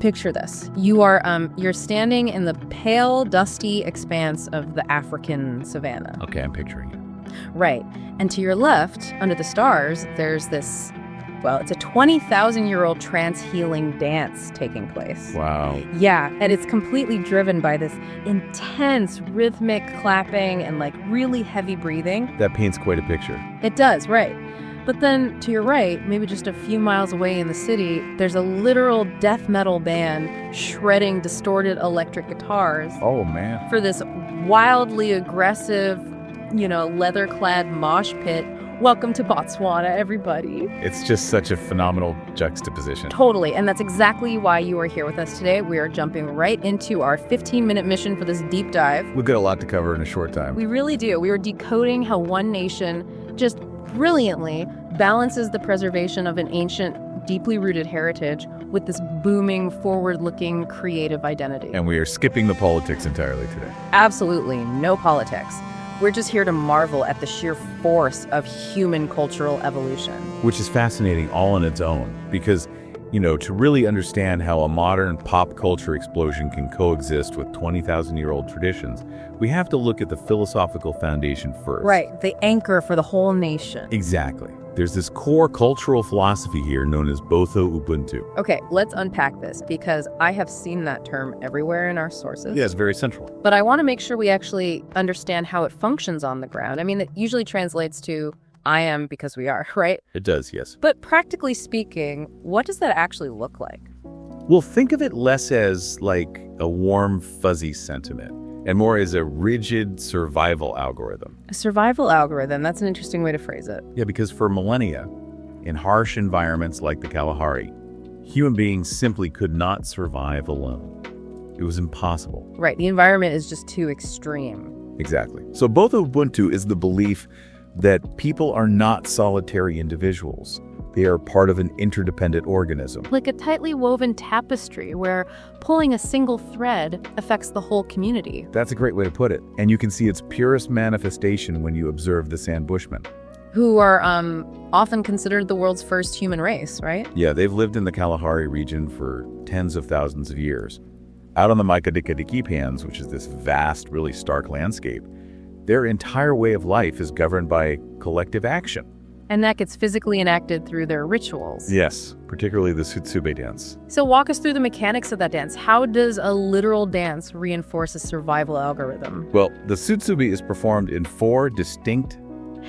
Picture this. You're standing in the pale, dusty expanse of the African savanna. Okay, I'm picturing it. Right. And to your left, under the stars, there's this, well, it's a 20,000-year-old trance-healing dance taking place. Wow. Yeah, and it's completely driven by this intense rhythmic clapping and like really heavy breathing. That paints quite a picture. It does, right. But then to your right, maybe just a few miles away in the city, there's a literal death metal band shredding distorted electric guitars Oh, man. for this wildly aggressive, leather-clad mosh pit. Welcome to Botswana, everybody. It's just such a phenomenal juxtaposition. Totally, and that's exactly why you are here with us today. We are jumping right into our 15-minute mission for this deep dive. We've got a lot to cover in a short time. We really do. We are decoding how one nation just brilliantly balances the preservation of an ancient, deeply rooted heritage with this booming, forward-looking, creative identity. And we are skipping the politics entirely today. Absolutely, no politics. We're just here to marvel at the sheer force of human cultural evolution. Which is fascinating all on its own, because, to really understand how a modern pop culture explosion can coexist with 20,000-year-old traditions, we have to look at the philosophical foundation first. Right, the anchor for the whole nation. Exactly. There's this core cultural philosophy here known as Botho Ubuntu. Okay, let's unpack this, because I have seen that term everywhere in our sources. Yeah, it's very central. But I want to make sure we actually understand how it functions on the ground. I mean, it usually translates to I am because we are, right? It does, yes. But practically speaking, what does that actually look like? Well, think of it less as like a warm, fuzzy sentiment and more as a rigid survival algorithm. A survival algorithm, that's an interesting way to phrase it. Yeah, because for millennia, in harsh environments like the Kalahari, human beings simply could not survive alone. It was impossible. Right, the environment is just too extreme. Exactly. So Botho Ubuntu is the belief that people are not solitary individuals. They are part of an interdependent organism. Like a tightly woven tapestry where pulling a single thread affects the whole community. That's a great way to put it. And you can see its purest manifestation when you observe the San Bushmen. Who are often considered the world's first human race, right? Yeah, they've lived in the Kalahari region for tens of thousands of years. Out on the Maitisong Pans, which is this vast, really stark landscape, their entire way of life is governed by collective action. And that gets physically enacted through their rituals. Yes, particularly the Tswana dance. So walk us through the mechanics of that dance. How does a literal dance reinforce a survival algorithm? Well, the Tswana is performed in 4 distinct,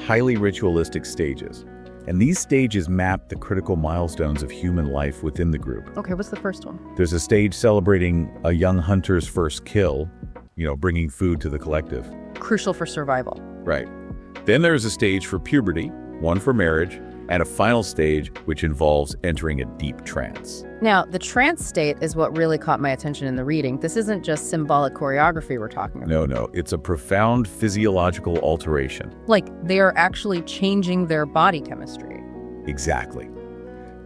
highly ritualistic stages. And these stages map the critical milestones of human life within the group. Okay, what's the first one? There's a stage celebrating a young hunter's first kill, bringing food to the collective. Crucial for survival. Right. Then there's a stage for puberty, one for marriage, and a final stage which involves entering a deep trance. Now, the trance state is what really caught my attention in the reading. This isn't just symbolic choreography we're talking about. No, it's a profound physiological alteration. Like they are actually changing their body chemistry. Exactly.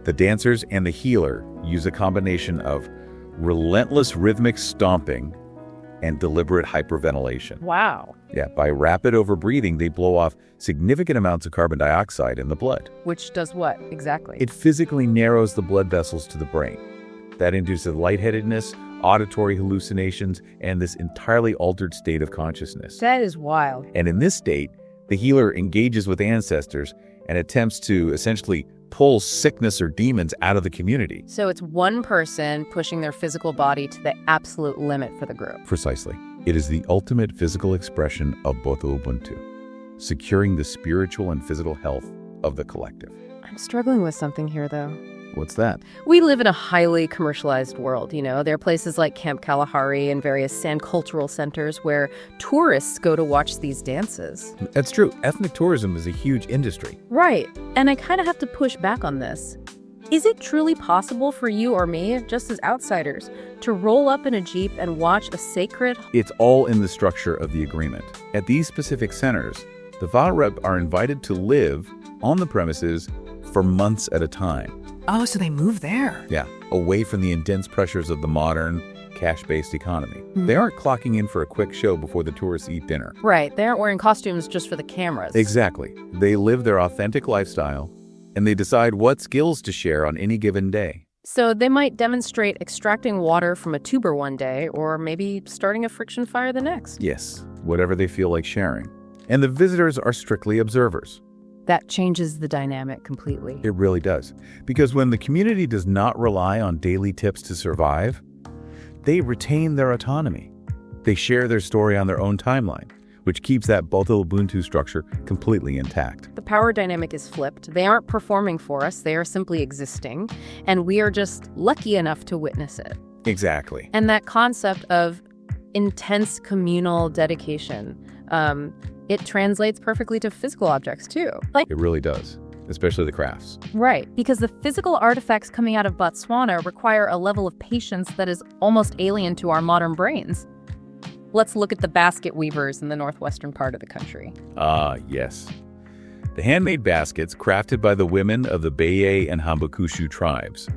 The dancers and the healer use a combination of relentless rhythmic stomping and deliberate hyperventilation. Wow. Yeah, by rapid overbreathing, they blow off significant amounts of carbon dioxide in the blood. Which does what exactly? It physically narrows the blood vessels to the brain. That induces lightheadedness, auditory hallucinations, and this entirely altered state of consciousness. That is wild. And in this state, the healer engages with ancestors and attempts to essentially pull sickness or demons out of the community. So it's one person pushing their physical body to the absolute limit for the group. Precisely. It is the ultimate physical expression of Botho Ubuntu, securing the spiritual and physical health of the collective. I'm struggling with something here, though. What's that? We live in a highly commercialized world, There are places like Camp Kalahari and various sand cultural centers where tourists go to watch these dances. That's true. Ethnic tourism is a huge industry. Right. And I kind of have to push back on this. Is it truly possible for you or me, just as outsiders, to roll up in a Jeep and watch a sacred... It's all in the structure of the agreement. At these specific centers, the Varep are invited to live on the premises for months at a time. Oh, so they move there. Yeah, away from the intense pressures of the modern, cash-based economy. They aren't clocking in for a quick show before the tourists eat dinner. Right, they aren't wearing costumes just for the cameras. Exactly. They live their authentic lifestyle, and they decide what skills to share on any given day. So they might demonstrate extracting water from a tuber one day, or maybe starting a friction fire the next. Yes, whatever they feel like sharing. And the visitors are strictly observers. That changes the dynamic completely. It really does. Because when the community does not rely on daily tips to survive, they retain their autonomy. They share their story on their own timeline, which keeps that Boto Ubuntu structure completely intact. The power dynamic is flipped. They aren't performing for us, they are simply existing, and we are just lucky enough to witness it. Exactly. And that concept of intense communal dedication, it translates perfectly to physical objects too. It really does, especially the crafts. Right, because the physical artifacts coming out of Botswana require a level of patience that is almost alien to our modern brains. Let's look at the basket weavers in the northwestern part of the country. Ah, yes. The handmade baskets crafted by the women of the Beye and Hambakushu tribes.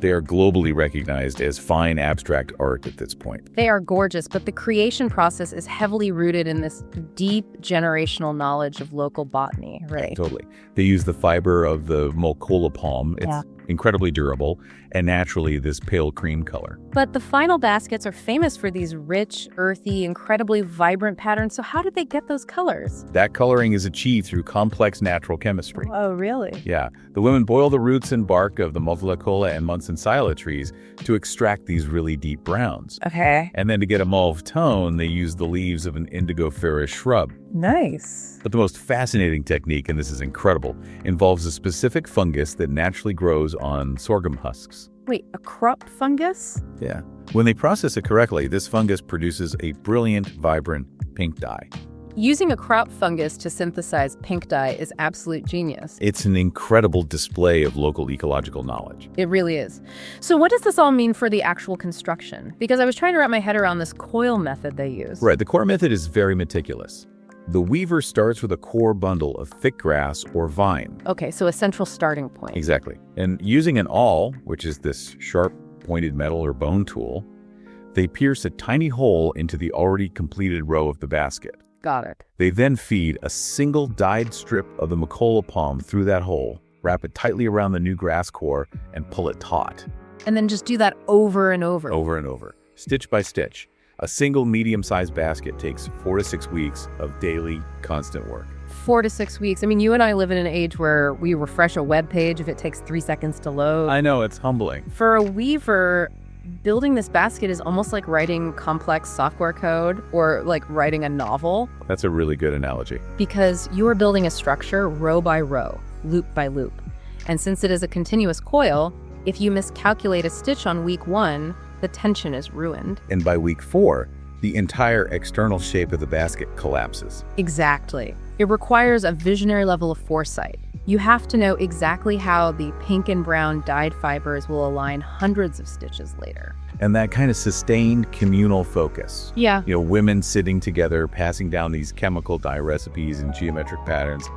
They are globally recognized as fine abstract art at this point. They are gorgeous, but the creation process is heavily rooted in this deep generational knowledge of local botany, right? Totally. They use the fiber of the Mokola palm. It's incredibly durable, and naturally this pale cream color. But the final baskets are famous for these rich, earthy, incredibly vibrant patterns. So how did they get those colors? That coloring is achieved through complex natural chemistry. Oh, really? Yeah. The women boil the roots and bark of the Motalakola and Munson Sila trees to extract these really deep browns. Okay. And then to get a mauve tone, they use the leaves of an indigofera shrub. Nice. But the most fascinating technique, and this is incredible, involves a specific fungus that naturally grows on sorghum husks. Wait, a crop fungus? Yeah. When they process it correctly, this fungus produces a brilliant, vibrant pink dye. Using a crop fungus to synthesize pink dye is absolute genius. It's an incredible display of local ecological knowledge. It really is. So what does this all mean for the actual construction? Because I was trying to wrap my head around this coil method they use. Right, the core method is very meticulous. The weaver starts with a core bundle of thick grass or vine. Okay, so a central starting point. Exactly. And using an awl, which is this sharp, pointed metal or bone tool, they pierce a tiny hole into the already completed row of the basket. Got it. They then feed a single dyed strip of the Mokola palm through that hole, wrap it tightly around the new grass core, and pull it taut. And then just do that over and over. Over and over, stitch by stitch. A single medium-sized basket takes 4 to 6 weeks of daily, constant work. 4 to 6 weeks. I mean, you and I live in an age where we refresh a web page if it takes 3 seconds to load. I know, it's humbling. For a weaver, building this basket is almost like writing complex software code or like writing a novel. That's a really good analogy. Because you are building a structure row by row, loop by loop. And since it is a continuous coil, if you miscalculate a stitch on week 1, the tension is ruined. And by week 4, the entire external shape of the basket collapses. Exactly. It requires a visionary level of foresight. You have to know exactly how the pink and brown dyed fibers will align hundreds of stitches later. And that kind of sustained communal focus. Yeah. You know, women sitting together, passing down these chemical dye recipes and geometric patterns.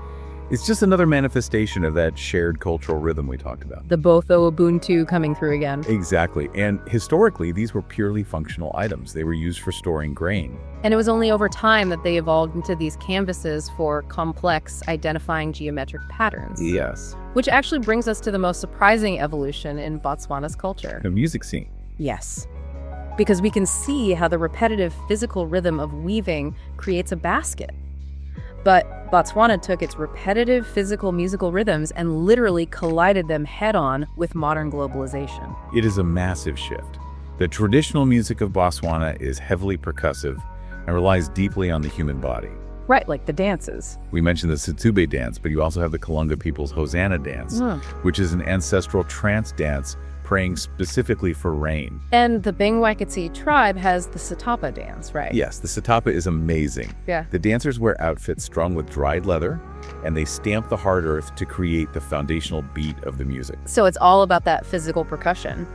It's just another manifestation of that shared cultural rhythm we talked about. The Botho Ubuntu coming through again. Exactly. And historically, these were purely functional items. They were used for storing grain. And it was only over time that they evolved into these canvases for complex identifying geometric patterns. Yes. Which actually brings us to the most surprising evolution in Botswana's culture. The music scene. Yes. Because we can see how the repetitive physical rhythm of weaving creates a basket. But Botswana took its repetitive physical musical rhythms and literally collided them head-on with modern globalization. It is a massive shift. The traditional music of Botswana is heavily percussive and relies deeply on the human body. Right, like the dances. We mentioned the Setsube dance, but you also have the Kalunga people's Hosanna dance, which is an ancestral trance dance praying specifically for rain. And the Bengwaketse tribe has the Satapa dance, right? Yes, the Satapa is amazing. Yeah. The dancers wear outfits strung with dried leather, and they stamp the hard earth to create the foundational beat of the music. So it's all about that physical percussion.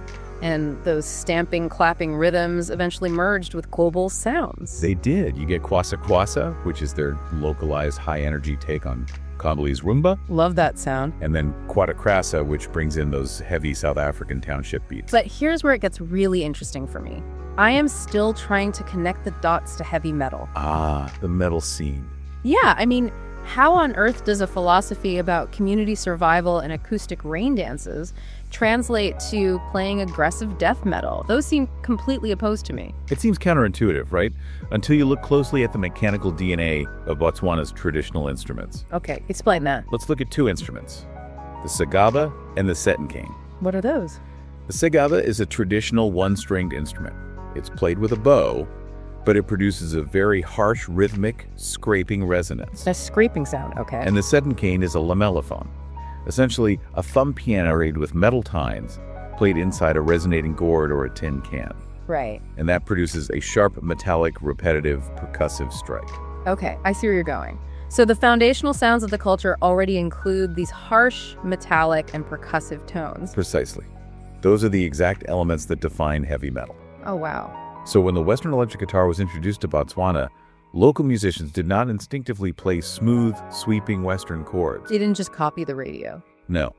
And those stamping, clapping rhythms eventually merged with global sounds. They did. You get Kwasa Kwasa, which is their localized high-energy take on Congolese rumba. Love that sound. And then Kwata Krasa, which brings in those heavy South African township beats. But here's where it gets really interesting for me. I am still trying to connect the dots to heavy metal. Ah, the metal scene. Yeah, I mean, how on earth does a philosophy about community survival and acoustic rain dances translate to playing aggressive death metal? Those seem completely opposed to me. It seems counterintuitive, right? Until you look closely at the mechanical DNA of Botswana's traditional instruments. Okay, explain that. Let's look at two instruments, the sagaba and the setenkane. What are those? The sagaba is a traditional one-stringed instrument. It's played with a bow, but it produces a very harsh, rhythmic, scraping resonance. A scraping sound, okay. And the setenkane is a lamellophone, essentially a thumb piano arrayed with metal tines played inside a resonating gourd or a tin can. Right. And that produces a sharp, metallic, repetitive, percussive strike. Okay, I see where you're going. So the foundational sounds of the culture already include these harsh, metallic, and percussive tones. Precisely. Those are the exact elements that define heavy metal. Oh, wow. So when the Western electric guitar was introduced to Botswana, local musicians did not instinctively play smooth, sweeping Western chords. They didn't just copy the radio. No.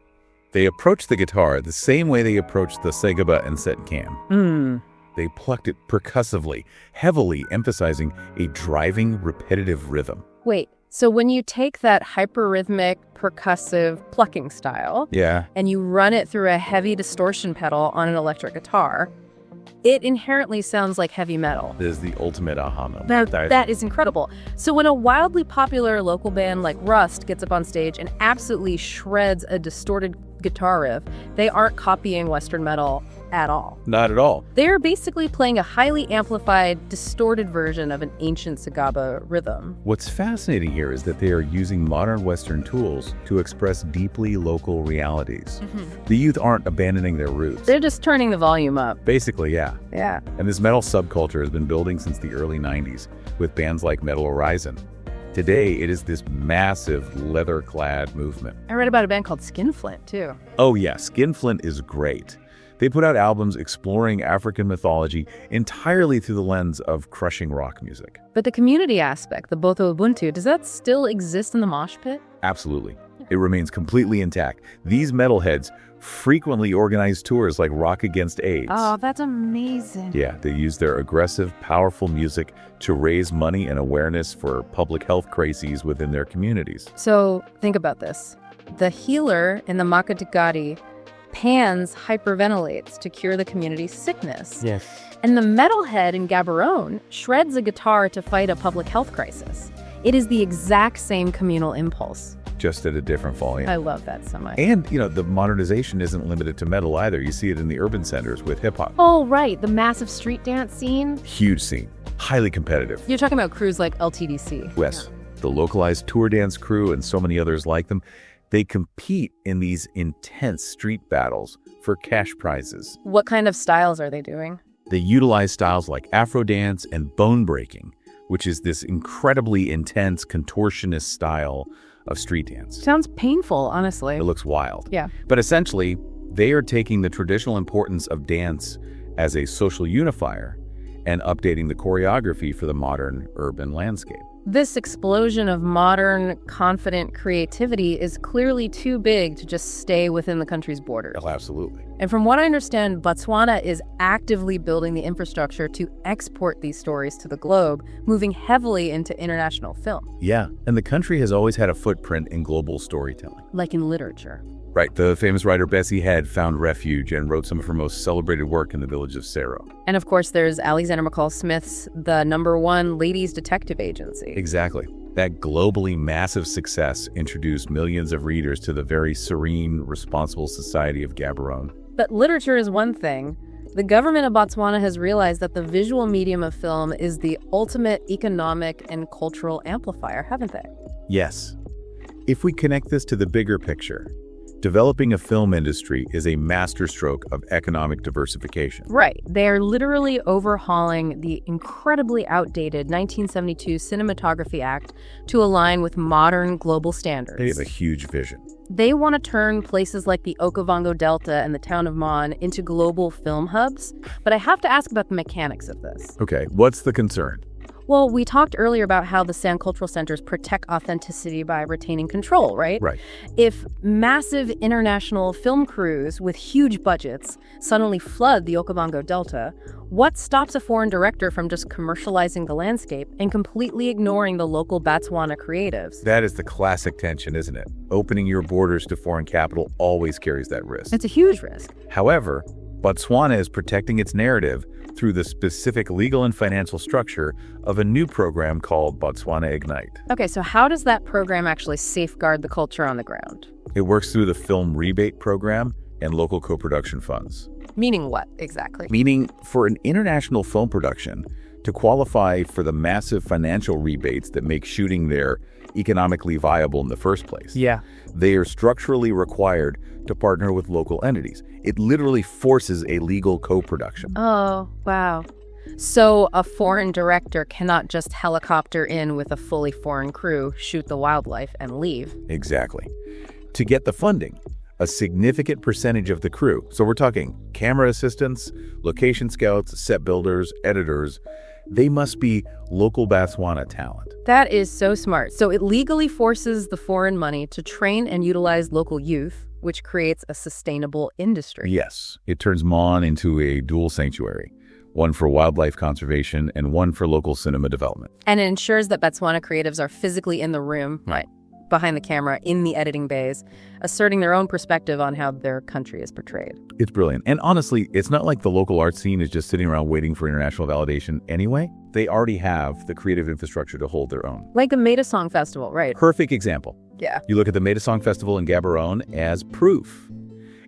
They approached the guitar the same way they approached the sagaba and setenkane. They plucked it percussively, heavily emphasizing a driving, repetitive rhythm. Wait, so when you take that hyperrhythmic, percussive plucking style, and you run it through a heavy distortion pedal on an electric guitar, it inherently sounds like heavy metal. This is the ultimate aha moment. That is incredible. So when a wildly popular local band like Rust gets up on stage and absolutely shreds a distorted guitar riff, they aren't copying Western metal at all. Not at all. They're basically playing a highly amplified, distorted version of an ancient sagaba rhythm. What's fascinating here is that they are using modern Western tools to express deeply local realities. The youth aren't abandoning their roots. They're just turning the volume up. Basically, yeah. Yeah. And this metal subculture has been building since the early 90s with bands like Metal Horizon. Today, it is this massive leather-clad movement. I read about a band called Skinflint, too. Oh yeah, Skinflint is great. They put out albums exploring African mythology entirely through the lens of crushing rock music. But the community aspect, the Boto Ubuntu, does that still exist in the mosh pit? Absolutely. It remains completely intact. These metalheads frequently organize tours like Rock Against AIDS. Oh, that's amazing. Yeah, they use their aggressive, powerful music to raise money and awareness for public health crises within their communities. So think about this. The healer in the Makatikari pans hyperventilates to cure the community's sickness. Yes. And the metalhead in Gaborone shreds a guitar to fight a public health crisis. It is the exact same communal impulse. Just at a different volume. I love that so much. And, the modernization isn't limited to metal either. You see it in the urban centers with hip-hop. Oh, right. The massive street dance scene. Huge scene. Highly competitive. You're talking about crews like LTDC. Yes. The localized tour dance crew and so many others like them, they compete in these intense street battles for cash prizes. What kind of styles are they doing? They utilize styles like Afro dance and bone breaking, which is this incredibly intense contortionist style of street dance. Sounds painful, honestly. It looks wild. Yeah. But essentially, they are taking the traditional importance of dance as a social unifier and updating the choreography for the modern urban landscape. This explosion of modern, confident creativity is clearly too big to just stay within the country's borders. Oh, absolutely. And from what I understand, Botswana is actively building the infrastructure to export these stories to the globe, moving heavily into international film. Yeah, and the country has always had a footprint in global storytelling. Like in literature. Right, the famous writer Bessie Head found refuge and wrote some of her most celebrated work in the village of Sero. And of course, there's Alexander McCall Smith's The #1 Ladies Detective Agency. Exactly. That globally massive success introduced millions of readers to the very serene, responsible society of Gaborone. But literature is one thing. The government of Botswana has realized that the visual medium of film is the ultimate economic and cultural amplifier, haven't they? Yes. If we connect this to the bigger picture, developing a film industry is a masterstroke of economic diversification. Right. They're literally overhauling the incredibly outdated 1972 Cinematography Act to align with modern global standards. They have a huge vision. They want to turn places like the Okavango Delta and the town of Mon into global film hubs. But I have to ask about the mechanics of this. Okay, what's the concern? Well, we talked earlier about how the Sand Cultural Centers protect authenticity by retaining control, right? Right. If massive international film crews with huge budgets suddenly flood the Okavango Delta, what stops a foreign director from just commercializing the landscape and completely ignoring the local Botswana creatives? That is the classic tension, isn't it? Opening your borders to foreign capital always carries that risk. It's a huge risk. However, Botswana is protecting its narrative through the specific legal and financial structure of a new program called Botswana Ignite. Okay, so how does that program actually safeguard the culture on the ground? It works through the film rebate program and local co-production funds. Meaning what, exactly? Meaning, for an international film production to qualify for the massive financial rebates that make shooting there economically viable in the first place, they are structurally required to partner with local entities. It literally forces a legal co-production. Oh, wow. So a foreign director cannot just helicopter in with a fully foreign crew, shoot the wildlife, and leave. Exactly. To get the funding, a significant percentage of the crew, so we're talking camera assistants, location scouts, set builders, editors, they must be local Botswana talent. That is so smart. So it legally forces the foreign money to train and utilize local youth, which creates a sustainable industry. Yes, it turns Mon into a dual sanctuary, one for wildlife conservation and one for local cinema development. And it ensures that Botswana creatives are physically in the room, right, behind the camera, in the editing bays, asserting their own perspective on how their country is portrayed. It's brilliant. And honestly, it's not like the local art scene is just sitting around waiting for international validation anyway. They already have the creative infrastructure to hold their own. Like the Maitisong Festival, right? Perfect example. Yeah. You look at the Maitisong Festival in Gaborone as proof.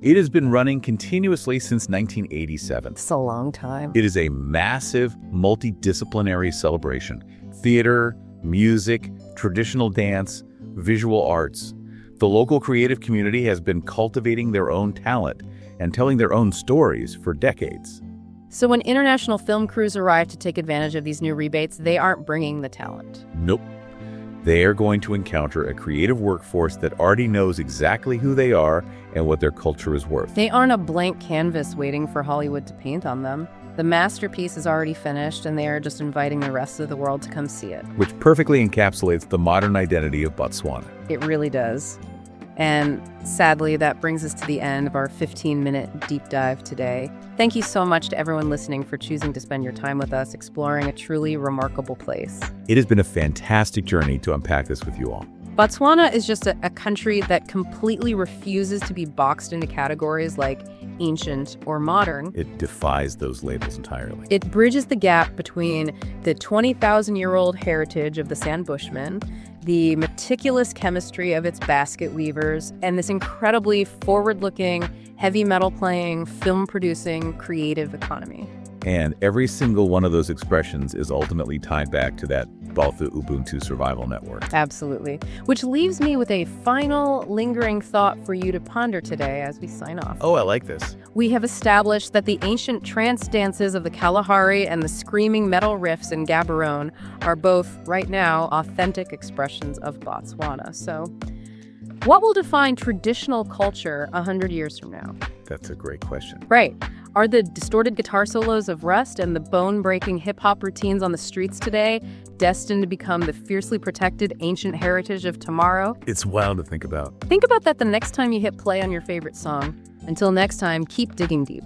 It has been running continuously since 1987. It's a long time. It is a massive, multidisciplinary celebration. Theater, music, traditional dance, visual arts. The local creative community has been cultivating their own talent and telling their own stories for decades. So when international film crews arrive to take advantage of these new rebates, they aren't bringing the talent. Nope. They are going to encounter a creative workforce that already knows exactly who they are and what their culture is worth. They aren't a blank canvas waiting for Hollywood to paint on them. The masterpiece is already finished, and they are just inviting the rest of the world to come see it. Which perfectly encapsulates the modern identity of Botswana. It really does. And sadly, that brings us to the end of our 15-minute deep dive today. Thank you so much to everyone listening for choosing to spend your time with us exploring a truly remarkable place. It has been a fantastic journey to unpack this with you all. Botswana is just a country that completely refuses to be boxed into categories like ancient or modern. It defies those labels entirely. It bridges the gap between the 20,000-year-old heritage of the San Bushmen, the meticulous chemistry of its basket weavers, and this incredibly forward-looking, heavy metal playing, film-producing, creative economy. And every single one of those expressions is ultimately tied back to that Balthu Ubuntu survival network. Absolutely. Which leaves me with a final lingering thought for you to ponder today as we sign off. Oh, I like this. We have established that the ancient trance dances of the Kalahari and the screaming metal riffs in Gaborone are both, right now, authentic expressions of Botswana. So, what will define traditional culture 100 years from now? That's a great question. Right. Are the distorted guitar solos of Rust and the bone-breaking hip-hop routines on the streets today destined to become the fiercely protected ancient heritage of tomorrow? It's wild to think about. Think about that the next time you hit play on your favorite song. Until next time, keep digging deep.